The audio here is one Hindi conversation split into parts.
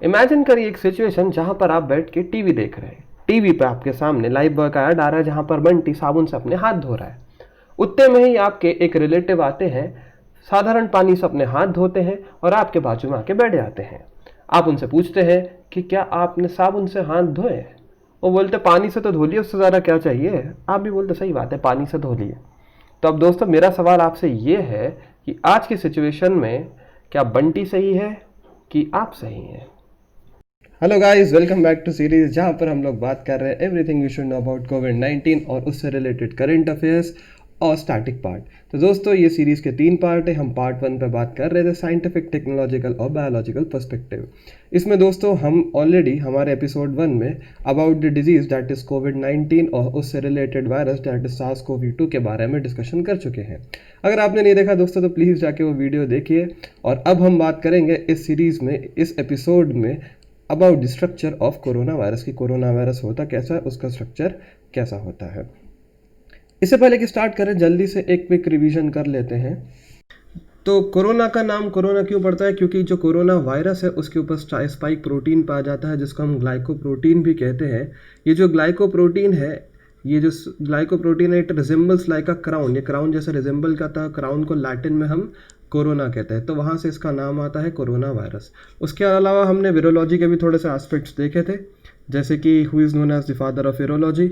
इमेजिन करिए एक सिचुएशन जहां पर आप बैठ के टीवी देख रहे हैं। टीवी पे आपके सामने लाइव बॉय का ऐड आ रहा है जहां पर बंटी साबुन से अपने हाथ धो रहा है। उतने में ही आपके एक रिलेटिव आते हैं, साधारण पानी से अपने हाथ धोते हैं और आपके बाजू में आके बैठ जाते हैं। आप उनसे पूछते हैं कि क्या आपने साबुन से हाथ धोए? वो बोलते पानी से तो धो लिए, उससे ज़्यादा क्या चाहिए। आप भी बोलते सही बात है, पानी से धो लिए। तो अब दोस्तों मेरा सवाल आपसे ये है कि आज की सिचुएशन में क्या बंटी सही है कि आप सही हैं? Hello guys, welcome back to series जहां पर हम लोग बात कर रहे हैं everything you should know about कोविड-19 और उससे रिलेटेड करंट अफेयर्स और स्टैटिक पार्ट। तो दोस्तों ये सीरीज़ के 3 पार्ट है। हम पार्ट 1 पे बात कर रहे थे साइंटिफिक, टेक्नोलॉजिकल और बायोलॉजिकल पर्सपेक्टिव। इसमें दोस्तों हम ऑलरेडी हमारे एपिसोड 1 में about the disease that is कोविड-19 और उससे related virus that is SARS-CoV-2 के बारे में डिस्कशन कर चुके हैं। अगर आपने नहीं देखा दोस्तों तो प्लीज़ जाके वो वीडियो देखिए। और अब हम बात करेंगे इस सीरीज़ में, इस एपिसोड में about the structure of corona virus की कोरोना वायरस होता कैसा है, उसका स्ट्रक्चर कैसा होता है। इससे पहले कि स्टार्ट करें जल्दी से एक क्विक रिवीजन कर लेते हैं। तो कोरोना का नाम कोरोना क्यों पड़ता है? क्योंकि जो कोरोना वायरस है उसके ऊपर स्पाइक प्रोटीन पाया जाता है जिसको हम ग्लाइकोप्रोटीन भी कहते हैं। ये जो ग्लाइकोप्रोटीन है, ये जो ग्लाइकोप्रोटीन है, it resembles like a crown. ये क्राउन जैसे रिजेंबल करता है, क्राउन को लैटिन में हम कोरोना कहते हैं, तो वहाँ से इसका नाम आता है कोरोना वायरस। उसके अलावा हमने वीरोलॉजी के भी थोड़े से एस्पेक्ट्स देखे थे, जैसे कि who is known as the father of virology.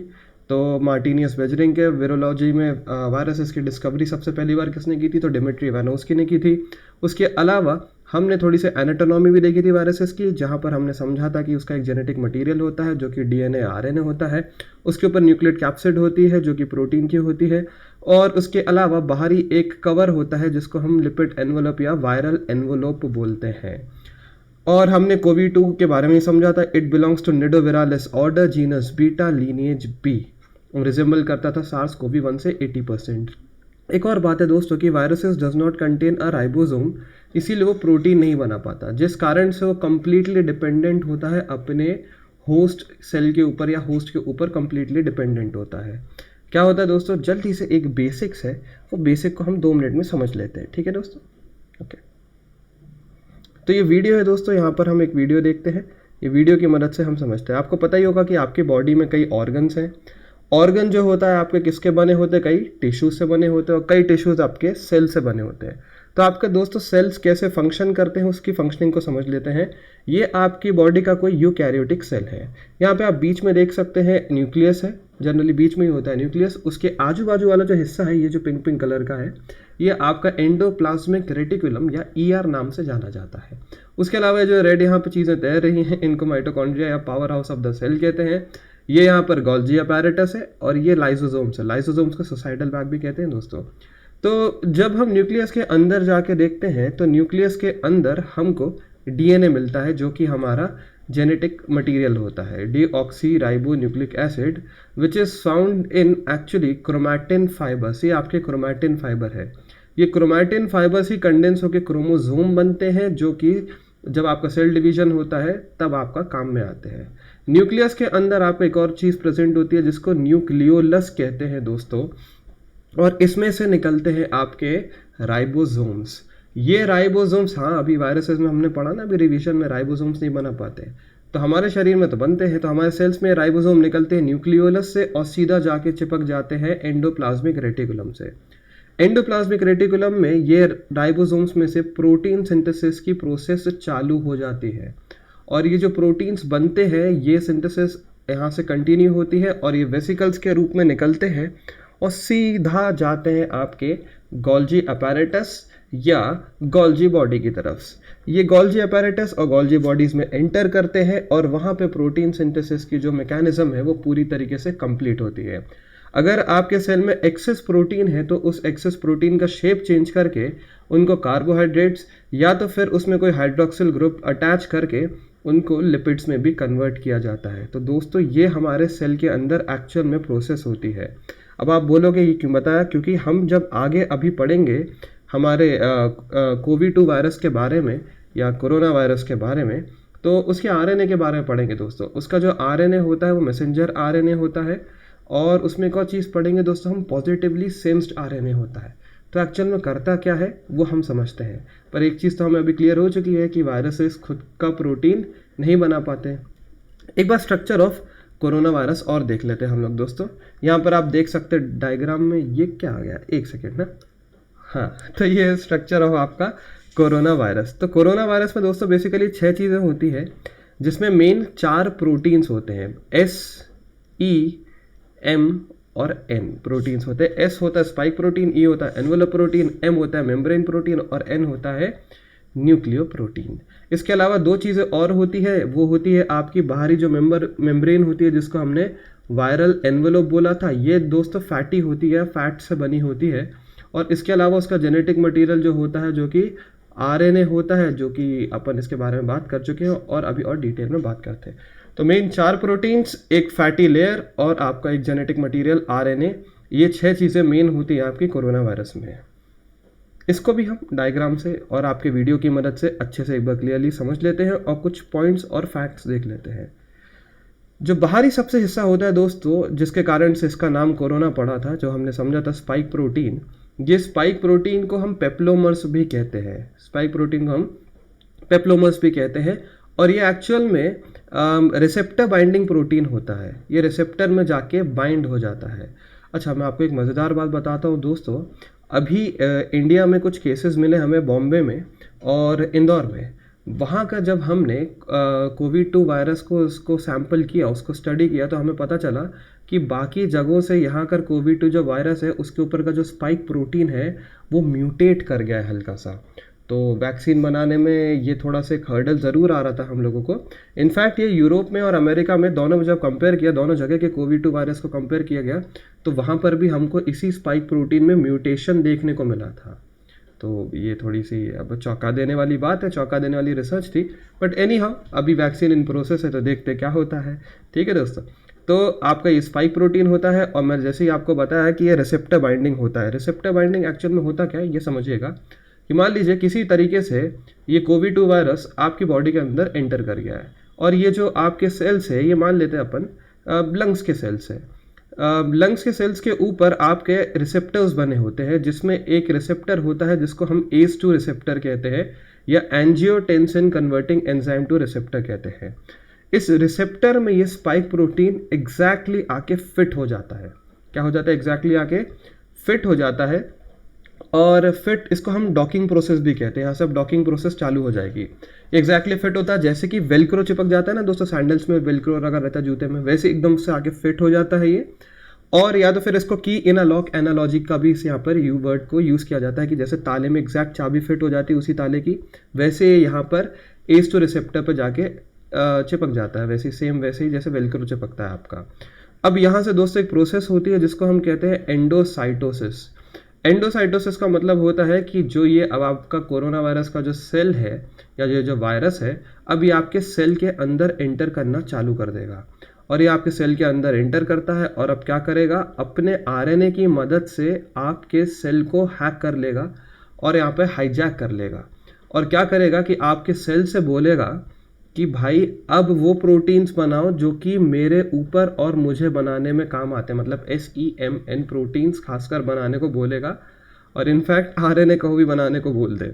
तो मार्टिनियस वेजरिंग के वीरोलॉजी में वायरसेस की डिस्कवरी सबसे पहली बार किसने की थी? तो डिमिट्री इवानोस्की ने की थी। उसके अलावा हमने थोड़ी सी एनाटोनॉमी भी देखी थी वायरसेस की, जहाँ पर हमने समझा था कि उसका एक जेनेटिक मटेरियल होता है जो कि डीएनए आरएनए होता है। उसके ऊपर न्यूक्लिक कैप्सिड होती है जो कि प्रोटीन की होती है। और उसके अलावा बाहरी एक कवर होता है जिसको हम लिपिड एनवलप या वायरल एनवलप बोलते हैं। और हमने कोवी-2 के बारे में समझा था। It belongs to Nidovirales order, genus beta, lineage B. Resemble करता था SARS-CoV-1 से 80%। एक और बात है दोस्तों कि viruses does not contain a ribosome, इसीलिए वो प्रोटीन नहीं बना पाता, जिस कारण से वो कंप्लीटली डिपेंडेंट होता है अपने होस्ट सेल के ऊपर या होस्ट के ऊपर कंप्लीटली डिपेंडेंट होता है। क्या होता है दोस्तों, जल्दी से एक बेसिक्स है, वो बेसिक को हम 2 मिनट में समझ लेते हैं। ठीक है दोस्तों, ओके। तो ये वीडियो है दोस्तों, यहाँ पर हम एक वीडियो देखते हैं। ये वीडियो की मदद से हम समझते हैं। आपको पता ही होगा कि आपकी बॉडी में कई ऑर्गन्स हैं। ऑर्गन जो होता है आपके किसके बने होते हैं? कई टिश्यूज से बने होते हैं और कई टिश्यूज आपके सेल से बने होते हैं। तो आपके दोस्तों सेल्स कैसे फंक्शन करते हैं उसकी फंक्शनिंग को समझ लेते हैं। ये आपकी बॉडी का कोई यूकैरियोटिक सेल है। यहाँ पे आप बीच में देख सकते हैं न्यूक्लियस है, जनरली बीच में ही होता है न्यूक्लियस। उसके आजू बाजू वाला जो हिस्सा है, ये जो पिंक पिंक कलर का है, ये आपका एंडोप्लाज्मिक रेटिकुलम या ER नाम से जाना जाता है। उसके अलावा जो रेड यहाँ पे चीज़ें तैर रही हैं, इनको माइटोकॉन्ड्रिया या power house of the cell कहते हैं। ये यहाँ पर गोल्जी अपैरेटस है और ये लाइसोसोम्स है। लाइसोसोम्स को सोसाइटल बैग भी कहते हैं दोस्तों। तो जब हम न्यूक्लियस के अंदर जाके देखते हैं तो न्यूक्लियस के अंदर हमको डीएनए मिलता है जो कि हमारा जेनेटिक मटेरियल होता है, deoxy ribo nucleic acid, which is found in actually chromatin fibres. ये आपके क्रोमैटिन फाइबर है। ये क्रोमैटिन फाइबर्स ही कंडेंस होकर क्रोमोजोम बनते हैं, जो कि जब आपका सेल डिवीजन होता है तब आपका काम में आते हैं। न्यूक्लियस के अंदर आपको एक और चीज़ प्रेजेंट होती है जिसको न्यूक्लियोलस कहते हैं दोस्तों, और इसमें से निकलते हैं आपके राइबोसोम्स। ये राइबोसोम्स, हाँ अभी वायरसेस में हमने पढ़ा ना, अभी रिवीजन में, राइबोसोम्स नहीं बना पाते, तो हमारे शरीर में तो बनते हैं। तो हमारे सेल्स में राइबोसोम निकलते हैं न्यूक्लियोलस से और सीधा जाके चिपक जाते हैं एंडोप्लाज्मिक रेटिकुलम से। एंडोप्लाज्मिक रेटिकुलम में ये राइबोसोम्स में से प्रोटीन सिंथेसिस की प्रोसेस चालू हो जाती है और ये जो प्रोटीन्स बनते हैं ये सिंथेसिस यहाँ से कंटिन्यू होती है और ये वेसिकल्स के रूप में निकलते हैं और सीधा जाते हैं आपके गोल्जी अपैरेटस या गोल्जी बॉडी की तरफ। ये गोल्जी अपैरेटस और गोल्जी बॉडीज़ में एंटर करते हैं और वहाँ पे प्रोटीन सिंथेसिस की जो मैकेनिज्म है वो पूरी तरीके से कंप्लीट होती है। अगर आपके सेल में एक्सेस प्रोटीन है तो उस एक्सेस प्रोटीन का शेप चेंज करके उनको कार्बोहाइड्रेट्स या तो फिर उसमें कोई हाइड्रोक्सिल ग्रुप अटैच करके उनको लिपिड्स में भी कन्वर्ट किया जाता है। तो दोस्तों ये हमारे सेल के अंदर एक्चुअल में प्रोसेस होती है। अब आप बोलोगे ये क्यों बताया? क्योंकि हम जब आगे अभी पढ़ेंगे हमारे कोवी-2 वायरस के बारे में या कोरोना वायरस के बारे में, तो उसके आरएनए के बारे में पढ़ेंगे दोस्तों। उसका जो आरएनए होता है वो मैसेंजर आरएनए होता है और उसमें एक और चीज़ पढ़ेंगे दोस्तों हम, पॉजिटिवली सेंस्ड आरएनए होता है। तो एक्चुअल में करता क्या है वो हम समझते हैं, पर एक चीज़ तो हमें अभी क्लियर हो चुकी है कि वायरसेस खुद का प्रोटीन नहीं बना पाते। एक बार स्ट्रक्चर ऑफ कोरोना वायरस और देख लेते हैं हम लोग दोस्तों। यहाँ पर आप देख सकते हैं डायग्राम में, ये क्या आ गया, एक सेकेंड ना, हाँ, तो ये स्ट्रक्चर ऑफ आपका कोरोना वायरस। तो कोरोना वायरस में दोस्तों बेसिकली 6 चीज़ें होती है, जिसमें मेन 4 प्रोटीन्स होते हैं, एस, ई, एम और एन प्रोटीन्स होते हैं। एस होता है स्पाइक प्रोटीन, ई होता है एनवेलप प्रोटीन, एम होता है मेम्ब्रेन प्रोटीन और एन होता है न्यूक्लियो प्रोटीन। इसके अलावा 2 चीज़ें और होती है, वो होती है आपकी बाहरी जो मेम्ब्रेन होती है, जिसको हमने वायरल एनवेलप बोला था, ये दोस्तों फैटी होती है, फैट से बनी होती है। और इसके अलावा उसका जेनेटिक मटेरियल जो होता है, जो कि आरएनए होता है, जो कि अपन इसके बारे में बात कर चुके हैं और अभी और डिटेल में बात करते हैं। तो मेन 4 प्रोटीन्स, एक फैटी लेयर और आपका एक जेनेटिक मटेरियल आरएनए, ये 6 चीज़ें मेन होती हैं आपकी कोरोना वायरस में। इसको भी हम डायग्राम से और आपके वीडियो की मदद से अच्छे से एक बार क्लियरली समझ लेते हैं और कुछ पॉइंट्स और फैक्ट्स देख लेते हैं। जो बाहरी सबसे हिस्सा होता है दोस्तों, जिसके कारण से इसका नाम कोरोना पड़ा था, जो हमने समझा था स्पाइक प्रोटीन, ये स्पाइक प्रोटीन को हम पेप्लोमर्स भी कहते हैं। स्पाइक प्रोटीन को हम पेप्लोमर्स भी कहते हैं और ये एक्चुअल में रिसेप्टर बाइंडिंग प्रोटीन होता है। ये रिसेप्टर में जाके बाइंड हो जाता है। अच्छा, मैं आपको एक मज़ेदार बात बताता हूँ दोस्तों। अभी इंडिया में कुछ केसेस मिले हमें, बॉम्बे में और इंदौर में। वहाँ का जब हमने कोविड-2 वायरस को उसको सैंपल किया, उसको स्टडी किया, तो हमें पता चला कि बाकी जगहों से यहाँ का कोविड-2 जो वायरस है, उसके ऊपर का जो स्पाइक प्रोटीन है वो म्यूटेट कर गया है हल्का सा। तो वैक्सीन बनाने में ये थोड़ा सा एक हर्डल ज़रूर आ रहा था हम लोगों को। इनफैक्ट ये यूरोप में और अमेरिका में दोनों में जब कंपेयर किया, दोनों जगह के कोविड-2 वायरस को कंपेयर किया गया, तो वहाँ पर भी हमको इसी स्पाइक प्रोटीन में म्यूटेशन देखने को मिला था। तो ये थोड़ी सी अब चौंका देने वाली बात है, चौंका देने वाली रिसर्च थी। बट एनी हाउ, अभी वैक्सीन इन प्रोसेस है, तो देखते क्या होता है। ठीक है दोस्तों, तो आपका ये स्पाइक प्रोटीन होता है और मैं जैसे ही आपको बताया कि ये रिसेप्टर बाइंडिंग होता है। रिसेप्टर बाइंडिंग एक्चुअल में होता क्या है, ये समझिएगा कि मान लीजिए किसी तरीके से ये कोविड-2 वायरस आपकी बॉडी के अंदर एंटर कर गया है और ये जो आपके सेल्स है, ये मान लेते हैं अपन लंग्स के सेल्स है। लंग्स के सेल्स के ऊपर आपके रिसेप्टर्स बने होते हैं, जिसमें एक रिसेप्टर होता है जिसको हम ACE2 रिसेप्टर कहते हैं या एंजियोटेंसिन कन्वर्टिंग एंजाइम 2 रिसेप्टर कहते हैं। इस रिसेप्टर में ये स्पाइक प्रोटीन एग्जैक्टली आके फिट हो जाता है। क्या हो जाता है? एग्जैक्टली आके फिट हो जाता है और फिट, इसको हम डॉकिंग प्रोसेस भी कहते हैं। यहाँ से अब डॉकिंग प्रोसेस चालू हो जाएगी। एग्जैक्टली फिट होता है, जैसे कि वेलक्रो चिपक जाता है ना दोस्तों, सैंडल्स में वेलक्रो अगर रहता है जूते में, वैसे एकदम से आके फिट हो जाता है ये। और या तो फिर इसको की इन अ लॉक एनालॉजी का भी इस यहाँ पर यू वर्ड को यूज़ किया जाता है कि जैसे ताले में एग्जैक्ट चाबी फिट हो जाती है उसी ताले की, वैसे यहाँ पर ACE2 रिसेप्टर पर जाके चिपक जाता है, वैसे सेम वैसे ही जैसे वेलक्रो चिपकता है आपका। अब यहाँ से दोस्तों एक प्रोसेस होती है जिसको हम कहते हैं एंडोसाइटोसिस। एंडोसाइटोसिस का मतलब होता है कि जो ये अब आपका कोरोना वायरस का जो सेल है या ये जो वायरस है, अब ये आपके सेल के अंदर एंटर करना चालू कर देगा। और ये आपके सेल के अंदर एंटर करता है और अब क्या करेगा, अपने आरएनए की मदद से आपके सेल को हैक कर लेगा और यहाँ पे हाईजैक कर लेगा। और क्या करेगा कि आपके सेल से बोलेगा कि भाई अब वो प्रोटीन्स बनाओ जो कि मेरे ऊपर और मुझे बनाने में काम आते हैं, मतलब SEMN प्रोटीन्स खासकर बनाने को बोलेगा और इनफैक्ट RNA को भी बनाने को बोल दे।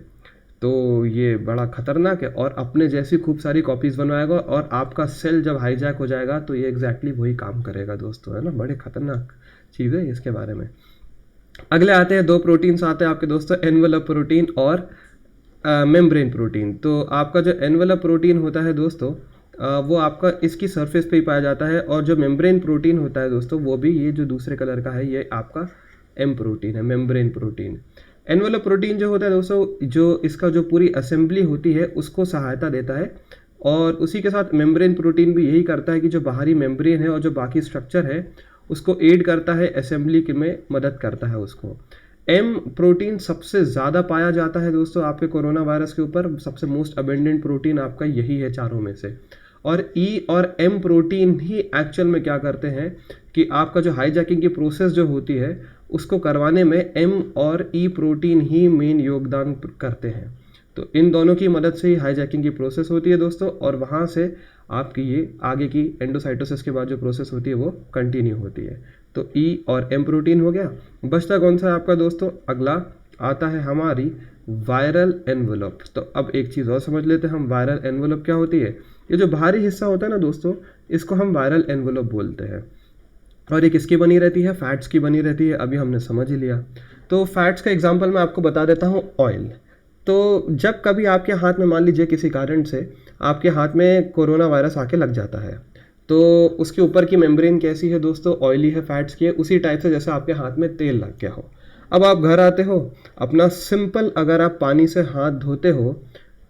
तो ये बड़ा खतरनाक है और अपने जैसी खूब सारी कॉपीज़ बनवाएगा और आपका सेल जब हाईजैक हो जाएगा तो ये एग्जैक्टली वही काम करेगा दोस्तों, है ना। बड़े खतरनाक चीज़ है इसके बारे में। अगले आते हैं 2 प्रोटीन्स आते हैं आपके दोस्तों, एनवेलप प्रोटीन और मेम्ब्रेन प्रोटीन। तो आपका जो एनवेलप प्रोटीन होता है दोस्तों, वो आपका इसकी सरफेस पे ही पाया जाता है और जो मेम्ब्रेन प्रोटीन होता है दोस्तों, वो भी ये जो दूसरे कलर का है, ये आपका M प्रोटीन है, मेम्ब्रेन प्रोटीन। एनवेलप प्रोटीन जो होता है दोस्तों, जो इसका जो पूरी असेंबली होती है उसको सहायता देता है और उसी के साथ मेम्ब्रेन प्रोटीन भी यही करता है कि जो बाहरी मेम्ब्रेन है और जो बाकी स्ट्रक्चर है उसको एड करता है, असेंबली में मदद करता है उसको। M प्रोटीन सबसे ज़्यादा पाया जाता है दोस्तों आपके कोरोना वायरस के ऊपर, सबसे मोस्ट अबेंडेंट प्रोटीन आपका यही है चारों में से। और E और M प्रोटीन ही एक्चुअल में क्या करते हैं कि आपका जो हाईजैकिंग की प्रोसेस जो होती है उसको करवाने में M और E प्रोटीन ही मेन योगदान करते हैं। तो इन दोनों की मदद से ही हाईजैकिंग की प्रोसेस होती है दोस्तों और वहाँ से आपकी ये आगे की एंडोसाइटोसिस के बाद जो प्रोसेस होती है वो कंटिन्यू होती है। तो E और M प्रोटीन हो गया। बचता कौन सा है आपका दोस्तों? अगला आता है हमारी वायरल एनवेलप। तो अब एक चीज़ और समझ लेते हैं हम, वायरल एनवेलप क्या होती है। ये जो बाहरी हिस्सा होता है ना दोस्तों, इसको हम वायरल एनवेलप बोलते हैं। और ये किसकी बनी रहती है, फैट्स की बनी रहती है, अभी हमने समझ ही लिया। तो फैट्स का एग्जांपल मैं आपको बता देता हूँ, ऑयल। तो जब कभी आपके हाथ में, मान लीजिए किसी कारण से आपके हाथ में कोरोना वायरस आके लग जाता है, तो उसके ऊपर की मेम्ब्रेन कैसी है दोस्तों, ऑयली है, फैट्स की है, उसी टाइप से जैसे आपके हाथ में तेल लग गया हो। अब आप घर आते हो, अपना सिंपल अगर आप पानी से हाथ धोते हो,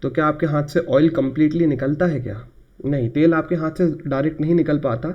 तो क्या आपके हाथ से ऑयल कंप्लीटली निकलता है क्या? नहीं, तेल आपके हाथ से डायरेक्ट नहीं निकल पाता,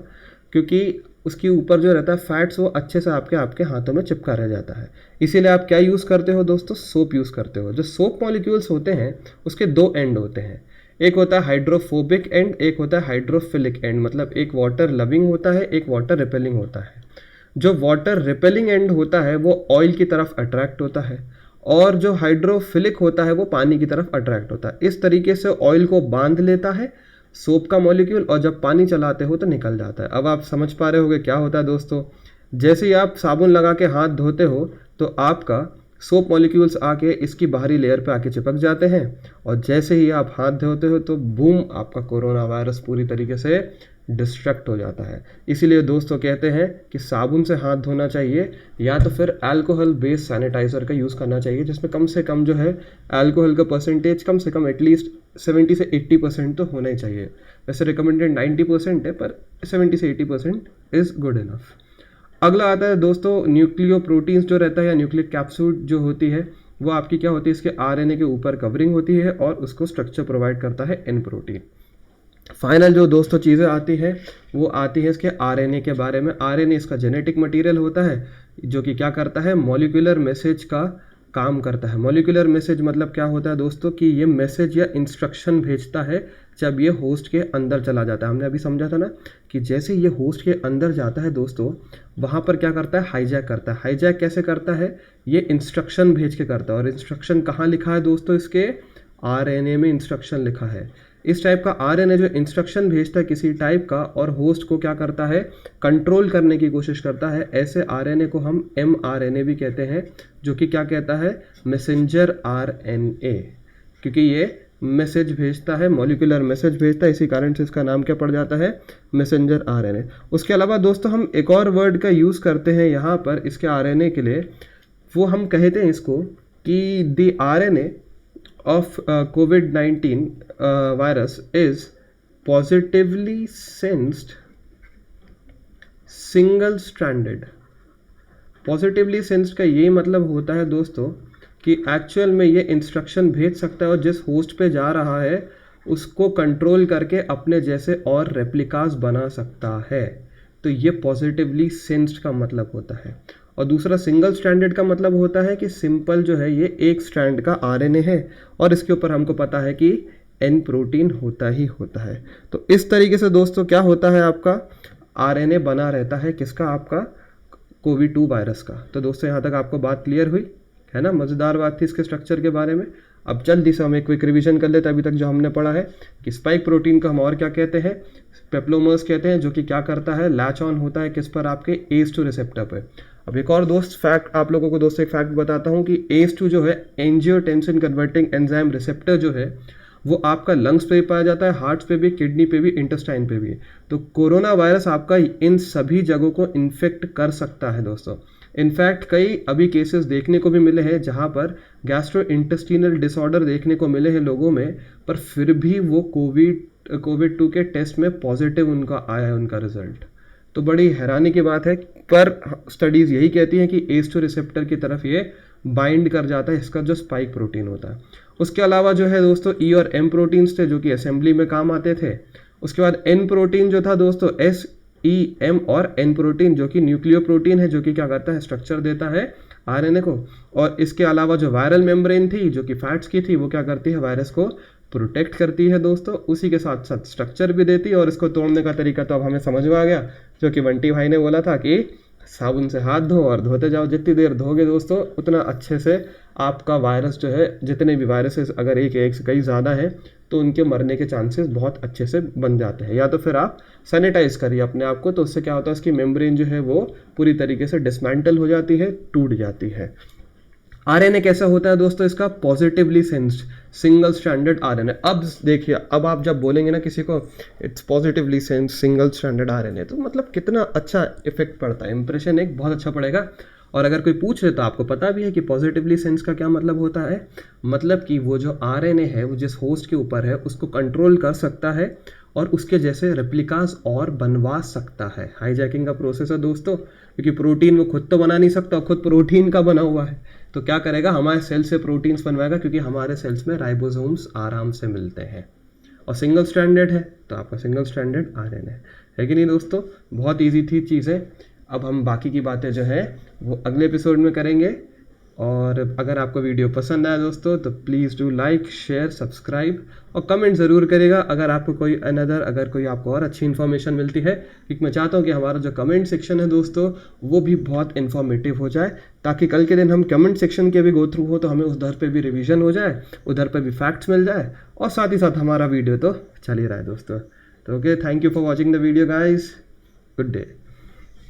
क्योंकि उसके ऊपर जो रहता है फैट्स, वो अच्छे से आपके आपके हाथों में चिपका रह जाता है। इसीलिए आप क्या यूज़ करते हो दोस्तों, सोप यूज़ करते हो। जो सोप मॉलिक्यूल्स होते हैं उसके दो एंड होते हैं, एक होता है हाइड्रोफोबिक एंड, एक होता है हाइड्रोफिलिक एंड। मतलब एक वाटर लविंग होता है, एक वाटर रिपेलिंग होता है। जो वाटर रिपेलिंग एंड होता है वो ऑयल की तरफ अट्रैक्ट होता है, और जो हाइड्रोफिलिक होता है वो पानी की तरफ अट्रैक्ट होता है। इस तरीके से ऑयल को बांध लेता है सोप का मॉलिक्यूल, और जब पानी चलाते हो तो निकल जाता है। अब आप समझ पा रहे होगे क्या होता है दोस्तों, जैसे ही आप साबुन लगा के हाथ धोते हो तो आपका सोप मॉलिक्यूल्स आके इसकी बाहरी लेयर पे आके चिपक जाते हैं, और जैसे ही आप हाथ धोते हो तो बूम, आपका कोरोना वायरस पूरी तरीके से डिस्ट्रैक्ट हो जाता है। इसीलिए दोस्तों कहते हैं कि साबुन से हाथ धोना चाहिए, या तो फिर अल्कोहल बेस्ड सैनिटाइज़र का यूज़ करना चाहिए, जिसमें कम से कम जो है अल्कोहल का परसेंटेज कम से कम एटलीस्ट 70 से 80% तो होना ही चाहिए। वैसे रिकमेंडेड 90% है, पर 70 से 80% इज़ गुड इनफ। अगला आता है दोस्तों न्यूक्लियो प्रोटीन्स जो रहता है, या न्यूक्लिक कैप्सूल जो होती है, वो आपकी क्या होती है, इसके आरएनए के ऊपर कवरिंग होती है और उसको स्ट्रक्चर प्रोवाइड करता है एन प्रोटीन। फाइनल जो दोस्तों चीज़ें आती है वो आती है इसके आरएनए के बारे में। आरएनए इसका जेनेटिक मटेरियल होता है, जो कि क्या करता है, मॉलिक्यूलर मैसेज का काम करता है। मॉलिक्यूलर मैसेज मतलब क्या होता है दोस्तों, कि ये मैसेज या इंस्ट्रक्शन भेजता है जब ये होस्ट के अंदर चला जाता है। हमने अभी समझा था ना कि जैसे ये होस्ट के अंदर जाता है दोस्तों, वहाँ पर क्या करता है, हाईजैक करता है। हाईजैक कैसे करता है, ये इंस्ट्रक्शन भेज के करता है। और इंस्ट्रक्शन कहाँ लिखा है दोस्तों, इसके आरएनए में इंस्ट्रक्शन लिखा है। इस टाइप का आरएनए जो इंस्ट्रक्शन भेजता है किसी टाइप का, और होस्ट को क्या करता है, कंट्रोल करने की कोशिश करता है, ऐसे आरएनए को हम एमआरएनए भी कहते हैं, जो कि क्या कहता है, मैसेंजर आरएनए, क्योंकि ये मैसेज भेजता है, मॉलिक्यूलर मैसेज भेजता है, इसी कारण से इसका नाम क्या पड़ जाता है, मैसेंजर आरएनए। उसके अलावा दोस्तों हम एक और वर्ड का यूज़ करते हैं यहाँ पर इसके आरएनए के लिए, वो हम कहते हैं इसको कि the RNA of COVID-19 virus is positively sensed single stranded। Positively sensed का ये मतलब होता है दोस्तों कि एक्चुअल में ये इंस्ट्रक्शन भेज सकता है, और जिस होस्ट पे जा रहा है उसको कंट्रोल करके अपने जैसे और रेप्लिकास बना सकता है। तो ये पॉजिटिवली सेंस्ड का मतलब होता है। और दूसरा सिंगल स्ट्रैंडेड का मतलब होता है कि सिंपल जो है ये एक स्ट्रैंड का आरएनए है, और इसके ऊपर हमको पता है कि एन प्रोटीन होता ही होता है। तो इस तरीके से दोस्तों क्या होता है, आपका आरएनए बना रहता है किसका, आपका कोविड-2 वायरस का। तो दोस्तों यहाँ तक आपको बात क्लियर हुई है ना, मज़ेदार बात थी इसके स्ट्रक्चर के बारे में। अब जल्दी से हम एक क्विक रिवीजन कर लेते हैं अभी तक जो हमने पढ़ा है, कि स्पाइक प्रोटीन का हम और क्या कहते हैं, पेप्लोमर्स कहते हैं, जो कि क्या करता है, लैच ऑन होता है किस पर, आपके ACE2 रिसेप्टर पर। अब एक और दोस्त फैक्ट आप लोगों को दोस्तों एक फैक्ट बताता हूँ कि ACE2 जो है, एंजियोटेंसिन कन्वर्टिंग एंजाइम रिसेप्टर जो है, वो आपका लंग्स पे भी पाया जाता है, हार्ट्स पे भी, किडनी पे भी, इंटेस्टाइन पे भी। तो कोरोना वायरस आपका इन सभी जगहों को इन्फेक्ट कर सकता है दोस्तों। इनफैक्ट कई अभी केसेस देखने को भी मिले हैं जहाँ पर गैस्ट्रो इंटेस्टिनल डिसऑर्डर देखने को मिले हैं लोगों में, पर फिर भी वो कोविड-2 के टेस्ट में पॉजिटिव उनका आया है, उनका रिजल्ट। तो बड़ी हैरानी की बात है, पर स्टडीज़ यही कहती हैं कि ACE2 रिसेप्टर की तरफ ये बाइंड कर जाता है, इसका जो स्पाइक प्रोटीन होता है। उसके अलावा जो है दोस्तों E और M प्रोटीन्स थे, जो कि असेंबली में काम आते थे। उसके बाद N प्रोटीन जो था दोस्तों, S, E, M और N प्रोटीन, जो कि न्यूक्लियो प्रोटीन है, जो कि क्या करता है, स्ट्रक्चर देता है आरएनए को। और इसके अलावा जो वायरल मेम्ब्रेन थी, जो कि फैट्स की थी, वो क्या करती है, वायरस को प्रोटेक्ट करती है दोस्तों, उसी के साथ साथ स्ट्रक्चर भी देती है। और इसको तोड़ने का तरीका तो अब हमें समझ में आ गया, जो कि बंटी भाई ने बोला था कि साबुन से हाथ धो और धोते जाओ, जितनी देर धोगे दोस्तों उतना अच्छे से आपका वायरस जो है, जितने भी वायरसेस अगर एक से कई ज़्यादा हैं तो उनके मरने के चांसेस बहुत अच्छे से बन जाते हैं। या तो फिर आप सैनिटाइज करिए अपने आप को, तो उससे क्या होता है, उसकी मेम्ब्रेन जो है वो पूरी तरीके से डिसमेंटल हो जाती है, टूट जाती है। आरएनए कैसा होता है दोस्तों, इसका positively sensed single stranded RNA. अब देखिए, अब आप जब बोलेंगे ना किसी को it's positively sensed single stranded RNA, तो मतलब कितना अच्छा इफेक्ट पड़ता है, इंप्रेशन एक बहुत अच्छा पड़ेगा। और अगर कोई पूछ रहे तो आपको पता भी है कि पॉजिटिवली सेंस का क्या मतलब होता है, मतलब कि वो जो आरएनए है वो जिस होस्ट के ऊपर है उसको कंट्रोल कर सकता है और उसके जैसे रेप्लिकास और बनवा सकता है। हाईजैकिंग का प्रोसेस है दोस्तों, क्योंकि प्रोटीन वो खुद तो बना नहीं सकता, खुद प्रोटीन का बना हुआ है, तो क्या करेगा, हमारे सेल से प्रोटीन्स बनवाएगा, क्योंकि हमारे सेल्स में राइबोसोम्स आराम से मिलते हैं। और सिंगल स्ट्रैंडेड है तो आपका सिंगल स्ट्रैंडेड आरएनए है कि नहीं दोस्तों। बहुत ईजी थी चीज़ें। अब हम बाकी की बातें जो है वो अगले एपिसोड में करेंगे। और अगर आपको वीडियो पसंद आया दोस्तों तो please do like share subscribe और कमेंट ज़रूर करेगा अगर आपको कोई अगर कोई आपको और अच्छी इन्फॉर्मेशन मिलती है, क्योंकि मैं चाहता हूँ कि हमारा जो कमेंट सेक्शन है दोस्तों वो भी बहुत इन्फॉर्मेटिव हो जाए, ताकि कल के दिन हम कमेंट सेक्शन के भी गो थ्रू हो तो हमें उधर पे भी रिवीजन हो जाए, उधर पे भी फैक्ट्स मिल जाए और साथ ही साथ हमारा वीडियो तो चल ही रहा है दोस्तों। तो okay, thank you for watching the video guys, good day.